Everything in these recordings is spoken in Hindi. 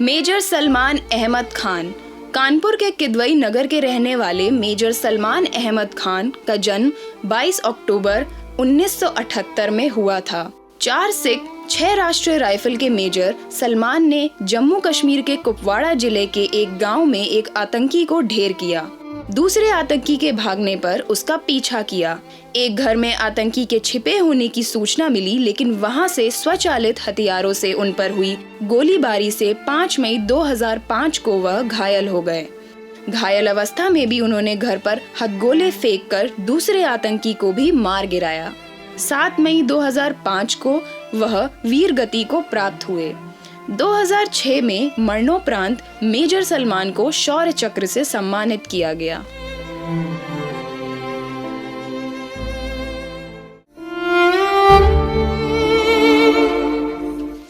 मेजर सलमान अहमद खान। कानपुर के किदवई नगर के रहने वाले मेजर सलमान अहमद खान का जन्म 22 अक्टूबर 1978 में हुआ था। 4 सिख 6 राष्ट्रीय राइफल के मेजर सलमान ने जम्मू कश्मीर के कुपवाड़ा जिले के एक गांव में एक आतंकी को ढेर किया। दूसरे आतंकी के भागने पर उसका पीछा किया। एक घर में आतंकी के छिपे होने की सूचना मिली, लेकिन वहां से स्वचालित हथियारों से उन पर हुई गोलीबारी से 5 मई 2005 को वह घायल हो गए। घायल अवस्था में भी उन्होंने घर पर हथगोले फेंककर दूसरे आतंकी को भी मार गिराया। 7 मई 2005 को वह वीर गति को प्राप्त हुए। 2006 में मरणोपरांत मेजर सलमान को शौर्य चक्र से सम्मानित किया गया।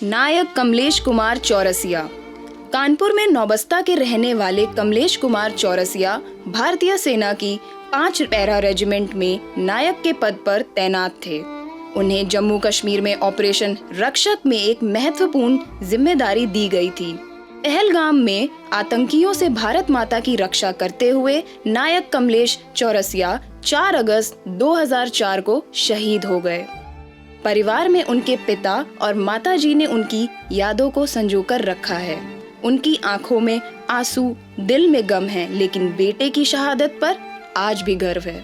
नायक कमलेश कुमार चौरसिया। कानपुर में नौबस्ता के रहने वाले कमलेश कुमार चौरसिया भारतीय सेना की 5 पैरा रेजिमेंट में नायक के पद पर तैनात थे। उन्हें जम्मू कश्मीर में ऑपरेशन रक्षक में एक महत्वपूर्ण जिम्मेदारी दी गई थी। पहलगाम में आतंकियों से भारत माता की रक्षा करते हुए नायक कमलेश चौरसिया 4 अगस्त 2004 को शहीद हो गए। परिवार में उनके पिता और माताजी ने उनकी यादों को संजोकर रखा है। उनकी आंखों में आंसू, दिल में गम है, लेकिन बेटे की शहादत पर आज भी गर्व है।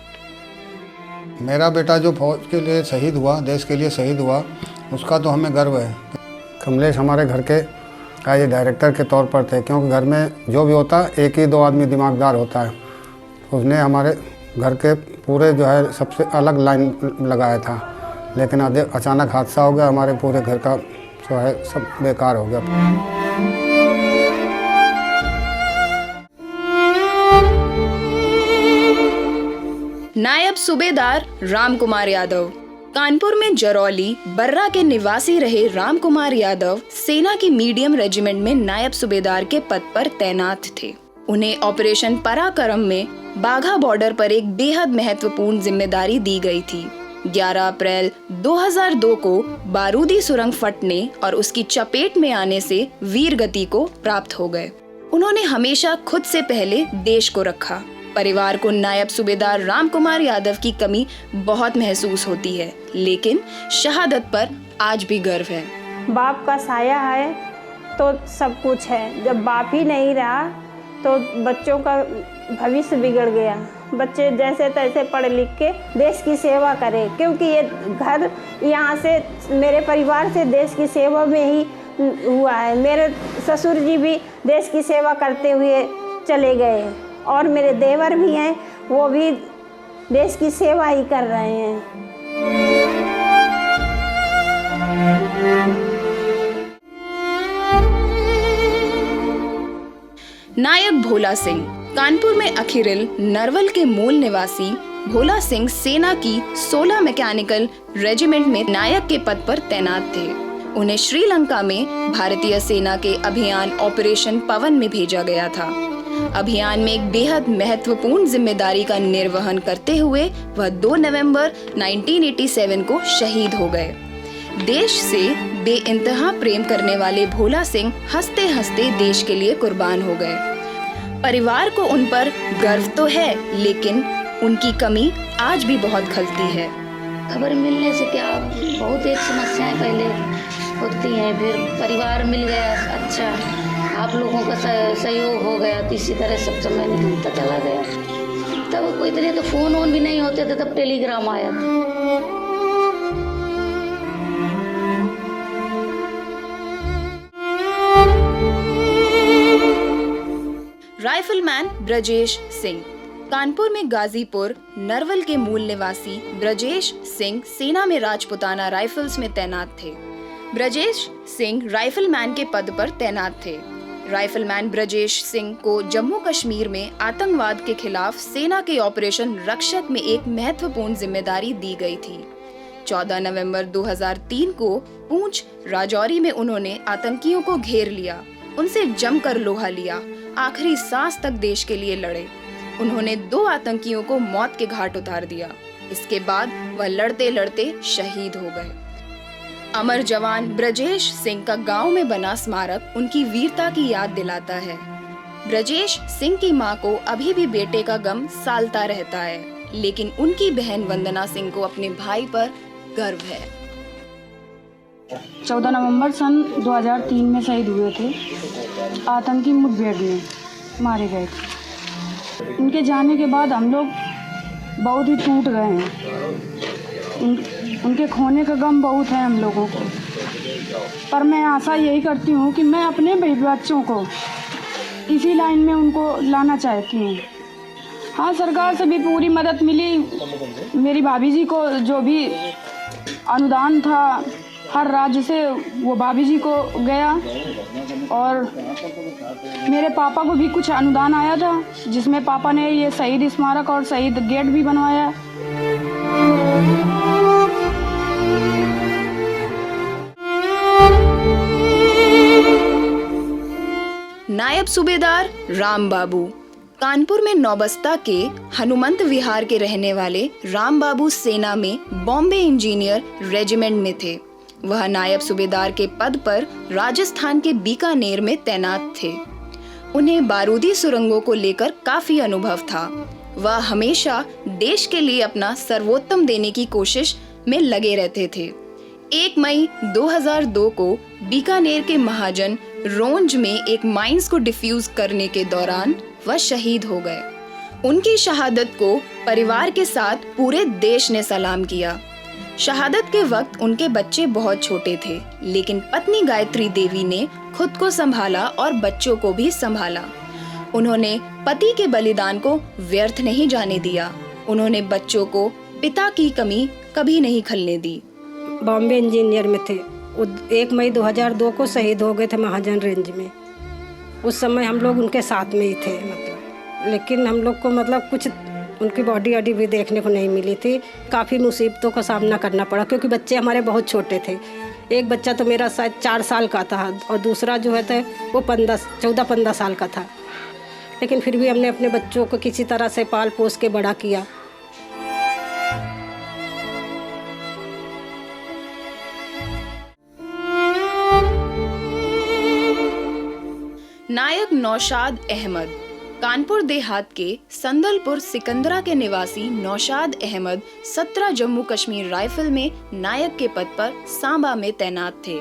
मेरा बेटा जो फौज के लिए शहीद हुआ, देश के लिए शहीद हुआ, उसका तो हमें गर्व है। कमलेश हमारे घर के का ये डायरेक्टर के तौर पर थे, क्योंकि घर में जो भी होता एक ही 2 आदमी दिमागदार होता है। उसने हमारे घर के पूरे जो है सबसे अलग लाइन लगाया था, लेकिन अचानक हादसा हो गया, हमारे पूरे घर का जो है सब बेकार हो गया। नायब सूबेदार राम कुमार यादव। कानपुर में जरौली बर्रा के निवासी रहे राम कुमार यादव सेना की मीडियम रेजिमेंट में नायब सूबेदार के पद पर तैनात थे। उन्हें ऑपरेशन पराक्रम में बाघा बॉर्डर पर एक बेहद महत्वपूर्ण जिम्मेदारी दी गई थी। 11 अप्रैल 2002 को बारूदी सुरंग फटने और उसकी चपेट में आने से वीर गति को प्राप्त हो गए। उन्होंने हमेशा खुद से पहले देश को रखा। परिवार को नायब सूबेदार राम कुमार यादव की कमी बहुत महसूस होती है, लेकिन शहादत पर आज भी गर्व है। बाप का साया है तो सब कुछ है। जब बाप ही नहीं रहा तो बच्चों का भविष्य बिगड़ गया। बच्चे जैसे तैसे पढ़ लिख के देश की सेवा करें, क्योंकि ये घर यहाँ से मेरे परिवार से देश की सेवा में ही हुआ है। मेरे ससुर जी भी देश की सेवा करते हुए चले गए और मेरे देवर भी हैं, वो भी देश की सेवा ही कर रहे हैं। नायक भोला सिंह। कानपुर में अखिरिल नरवल के मूल निवासी भोला सिंह सेना की 16 मैकेनिकल रेजिमेंट में नायक के पद पर तैनात थे। उन्हें श्रीलंका में भारतीय सेना के अभियान ऑपरेशन पवन में भेजा गया था। अभियान में एक बेहद महत्वपूर्ण जिम्मेदारी का निर्वहन करते हुए वह 2 नवंबर 1987 को शहीद हो गए। देश से बेइंतहा प्रेम करने वाले भोला सिंह हंसते हंसते देश के लिए कुर्बान हो गए। परिवार को उन पर गर्व तो है, लेकिन उनकी कमी आज भी बहुत खलती है। खबर मिलने से क्या बहुत एक समस्याएं पहले होती हैं, फिर परिवार मिल गया, अच्छा आप लोगों का सहयोग हो गया, तो इसी तरह सब समय निकलता चला गया। तब कोई इतने तो फ़ोन वोन भी नहीं होते थे, तब टेलीग्राम आया था। राइफलमैन ब्रजेश सिंह। कानपुर में गाजीपुर नरवल के मूल निवासी ब्रजेश सिंह सेना में राजपुताना राइफल्स में तैनात थे। ब्रजेश सिंह राइफलमैन के पद पर तैनात थे। राइफलमैन ब्रजेश सिंह को जम्मू कश्मीर में आतंकवाद के खिलाफ सेना के ऑपरेशन रक्षक में एक महत्वपूर्ण जिम्मेदारी दी गई थी। 14 नवंबर 2003 को पूंछ राजौरी में उन्होंने आतंकियों को घेर लिया, उनसे जमकर लोहा लिया, आखिरी सांस तक देश के लिए लड़े। उन्होंने 2 आतंकियों को मौत के घाट उतार दिया। इसके बाद वह लड़ते लड़ते शहीद हो गए। अमर जवान ब्रजेश सिंह का गांव में बना स्मारक उनकी वीरता की याद दिलाता है। ब्रजेश सिंह की मां को अभी भी बेटे का गम सालता रहता है, लेकिन उनकी बहन वंदना सिंह को अपने भाई पर गर्व है। 14 नवंबर सन 2003 में शहीद हुए थे। आतंकी मुठभेड़ में मारे गए थे। उनके जाने के बाद हम लोग बहुत ही टूट गए हैं। उनके खोने का गम बहुत है हम लोगों को, पर मैं आशा यही करती हूँ कि मैं अपने बच्चों को इसी लाइन में उनको लाना चाहती हूँ। हाँ, सरकार से भी पूरी मदद मिली। मेरी भाभी जी को जो भी अनुदान था हर राज्य से वो भाभी जी को गया, और मेरे पापा को भी कुछ अनुदान आया था, जिसमें पापा ने ये शहीद स्मारक और शहीद गेट भी बनवाया। नायब सूबेदार राम बाबू कानपुर में नौबस्ता के हनुमंत विहार के रहने वाले राम बाबू सेना में बॉम्बे इंजीनियर रेजिमेंट में थे। वह नायब सूबेदार के पद पर राजस्थान के बीकानेर में तैनात थे। उन्हें बारूदी सुरंगों को लेकर काफी अनुभव था। वह हमेशा देश के लिए अपना सर्वोत्तम देने की कोशिश में लगे रहते थे। 1 मई 2002 को बीकानेर के महाजन रोंज में एक माइंस को डिफ्यूज करने के दौरान वह शहीद हो गए। उनकी शहादत को परिवार के साथ पूरे देश ने सलाम किया। शहादत के वक्त उनके बच्चे बहुत छोटे थे, लेकिन पत्नी गायत्री देवी ने खुद को संभाला और बच्चों को भी संभाला। उन्होंने पति के बलिदान को व्यर्थ नहीं जाने दिया। उन्होंने बच्चों को पिता की कमी कभी नहीं खलने दी। बॉम्बे इंजीनियर में थे। 1 मई 2002 को शहीद हो गए थे महाजन रेंज में। उस समय हम लोग उनके साथ में ही थे, लेकिन हम लोग को कुछ उनकी बॉडी वॉडी भी देखने को नहीं मिली थी। काफ़ी मुसीबतों का सामना करना पड़ा, क्योंकि बच्चे हमारे बहुत छोटे थे। एक बच्चा तो मेरा शायद 4 साल का था और दूसरा जो है था वो 14-15 साल का था। लेकिन फिर भी हमने अपने बच्चों को किसी तरह से पाल पोस के बड़ा किया। नायक नौशाद अहमद कानपुर देहात के संदलपुर सिकंदरा के निवासी नौशाद अहमद 17 जम्मू कश्मीर राइफल में नायक के पद पर सांबा में तैनात थे।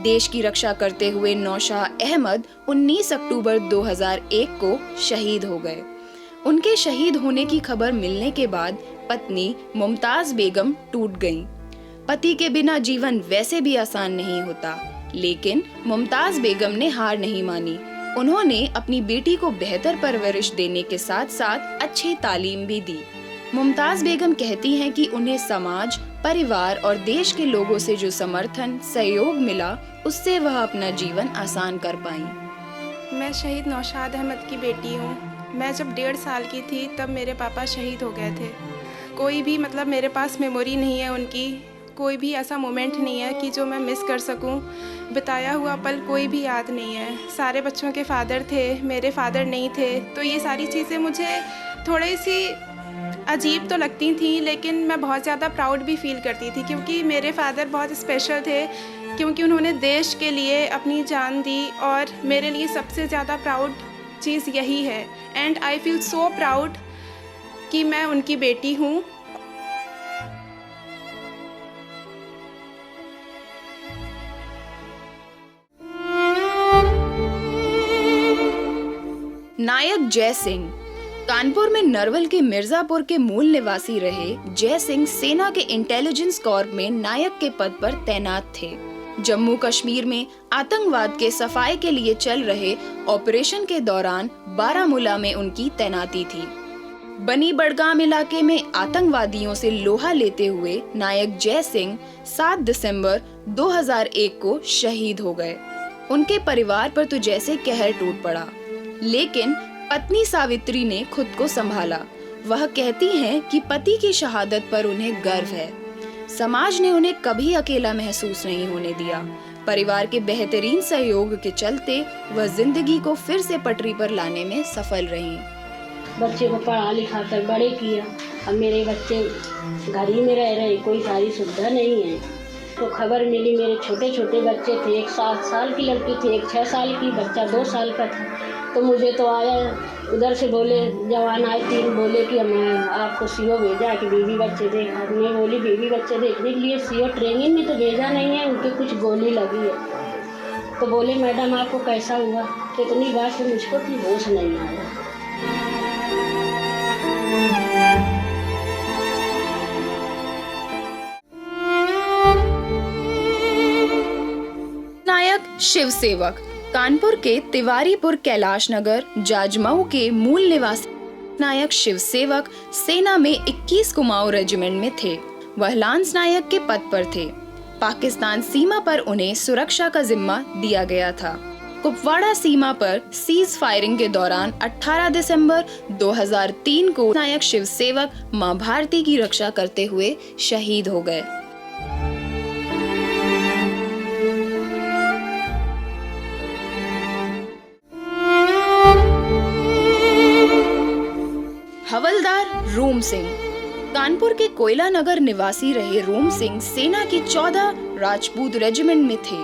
देश की रक्षा करते हुए नौशाद अहमद 19 अक्टूबर 2001 को शहीद हो गए। उनके शहीद होने की खबर मिलने के बाद पत्नी मुमताज बेगम टूट गईं। पति के बिना जीवन वैसे भी आसान नहीं होता, लेकिन मुमताज बेगम ने हार नहीं मानी। उन्होंने अपनी बेटी को बेहतर परवरिश देने के साथ साथ अच्छी तालीम भी दी। मुमताज बेगम कहती हैं कि उन्हें समाज, परिवार और देश के लोगों से जो समर्थन, सहयोग मिला, उससे वह अपना जीवन आसान कर पाईं। मैं शहीद नौशाद अहमद की बेटी हूँ। मैं जब 1.5 साल की थी तब मेरे पापा शहीद हो गए थे। कोई भी मेरे पास मेमोरी नहीं है उनकी, कोई भी ऐसा मोमेंट नहीं है कि जो मैं मिस कर सकूं। बिताया हुआ पल कोई भी याद नहीं है। सारे बच्चों के फादर थे, मेरे फादर नहीं थे, तो ये सारी चीज़ें मुझे थोड़ी सी अजीब तो लगती थी, लेकिन मैं बहुत ज़्यादा प्राउड भी फील करती थी, क्योंकि मेरे फादर बहुत स्पेशल थे, क्योंकि उन्होंने देश के लिए अपनी जान दी। और मेरे लिए सबसे ज़्यादा प्राउड चीज़ यही है, and I feel so proud कि मैं उनकी बेटी हूँ। नायक जय सिंह कानपुर में नरवल के मिर्जापुर के मूल निवासी रहे जय सिंह सेना के इंटेलिजेंस कॉर्प में नायक के पद पर तैनात थे। जम्मू कश्मीर में आतंकवाद के सफाई के लिए चल रहे ऑपरेशन के दौरान बारामूला में उनकी तैनाती थी। बनी बड़गाम इलाके में आतंकवादियों से लोहा लेते हुए नायक जय सिंह 7 दिसंबर 2001 को शहीद हो गए। उनके परिवार पर तो जैसे कहर टूट पड़ा, लेकिन पत्नी सावित्री ने खुद को संभाला। वह कहती हैं कि पति की शहादत पर उन्हें गर्व है। समाज ने उन्हें कभी अकेला महसूस नहीं होने दिया। परिवार के बेहतरीन सहयोग के चलते वह जिंदगी को फिर से पटरी पर लाने में सफल रही। बच्चे को पढ़ा लिखा कर बड़े किया। अब मेरे बच्चे घर ही में रह रहे, कोई सारी सुविधा नहीं है। तो खबर मिली, मेरे छोटे छोटे बच्चे थे, एक 7 साल की लड़की थी, एक 6 साल की, बच्चा 2 साल का था। तो मुझे तो आया, उधर से बोले जवान आए 3, बोले कि मैं आपको सीओ भेजा है कि बीवी बच्चे देखा। मैं बोली बीवी बच्चे देखने के लिए सीओ ट्रेनिंग में तो भेजा नहीं है, उनके कुछ गोली लगी है। तो बोले मैडम आपको कैसा हुआ? तो इतनी बात से मुझको भी होश नहीं आया। नायक शिव सेवक कानपुर के तिवारीपुर कैलाश नगर जाजमऊ के मूल निवासी नायक शिव सेवक सेना में 21 कुमाऊं रेजिमेंट में थे। वह लांस नायक के पद पर थे। पाकिस्तान सीमा पर उन्हें सुरक्षा का जिम्मा दिया गया था। कुपवाड़ा सीमा पर सीज फायरिंग के दौरान 18 दिसंबर 2003 को नायक शिव सेवक मां भारती की रक्षा करते हुए शहीद हो गए। हवलदार रूम सिंह कानपुर के कोयला नगर निवासी रहे रूम सिंह सेना की 14 राजपूत रेजिमेंट में थे।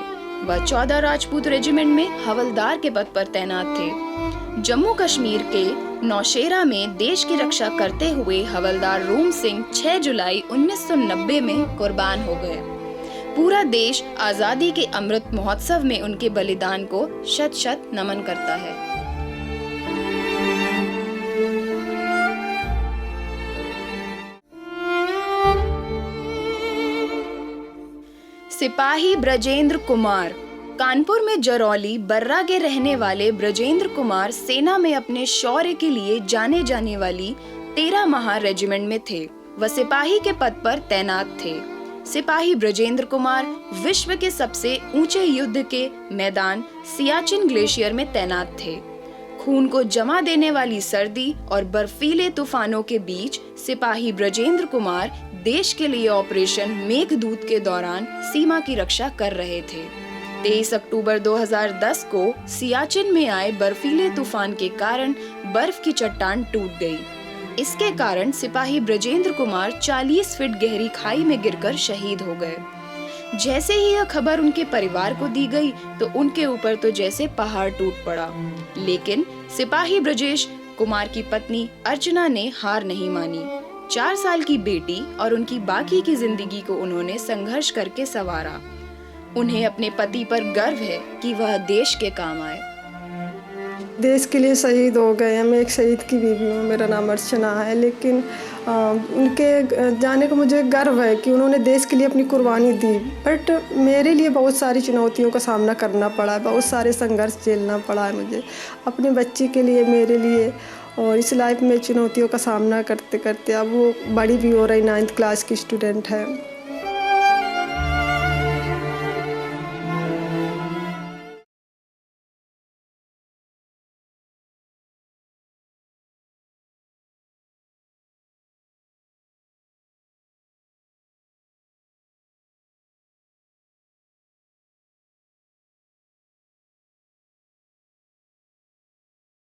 वह 14 राजपूत रेजिमेंट में हवलदार के पद पर तैनात थे। जम्मू कश्मीर के नौशेरा में देश की रक्षा करते हुए हवलदार रूम सिंह 6 जुलाई 1990 में कुर्बान हो गए। पूरा देश आजादी के अमृत महोत्सव में उनके बलिदान को शत शत नमन करता है। सिपाही ब्रजेंद्र कुमार कानपुर में जरौली बर्रा के रहने वाले ब्रजेंद्र कुमार सेना में अपने शौर्य के लिए जाने जाने वाली 13 महार रेजिमेंट में थे। वह सिपाही के पद पर तैनात थे। सिपाही ब्रजेंद्र कुमार विश्व के सबसे ऊंचे युद्ध के मैदान सियाचिन ग्लेशियर में तैनात थे। खून को जमा देने वाली सर्दी और बर्फीले तूफानों के बीच सिपाही ब्रजेंद्र कुमार देश के लिए ऑपरेशन मेघदूत के दौरान सीमा की रक्षा कर रहे थे। 23 अक्टूबर 2010 को सियाचिन में आए बर्फीले तूफान के कारण बर्फ की चट्टान टूट गई। इसके कारण सिपाही ब्रजेंद्र कुमार 40 फीट गहरी खाई में गिरकर शहीद हो गए। जैसे ही यह खबर उनके परिवार को दी गई तो उनके ऊपर तो जैसे पहाड़ टूट पड़ा। लेकिन सिपाही ब्रजेश कुमार की पत्नी अर्चना ने हार नहीं मानी। 4 साल की बेटी और उनकी बाकी की जिंदगी को उन्होंने संघर्ष करके संवारा। उन्हें अपने पति पर गर्व है कि वह देश के काम आए। देश के लिए शहीद हो गए हैं। मैं एक शहीद की बीवी हूँ, मेरा नाम अर्चना है। लेकिन उनके जाने को मुझे गर्व है कि उन्होंने देश के लिए अपनी कुर्बानी दी। बट मेरे लिए बहुत सारी चुनौतियों का सामना करना पड़ा है, बहुत सारे संघर्ष झेलना पड़ा है मुझे अपने बच्चे के लिए, मेरे लिए। और इस लाइफ में चुनौतियों का सामना करते करते अब वो बड़ी भी हो रही, 9th क्लास की स्टूडेंट है।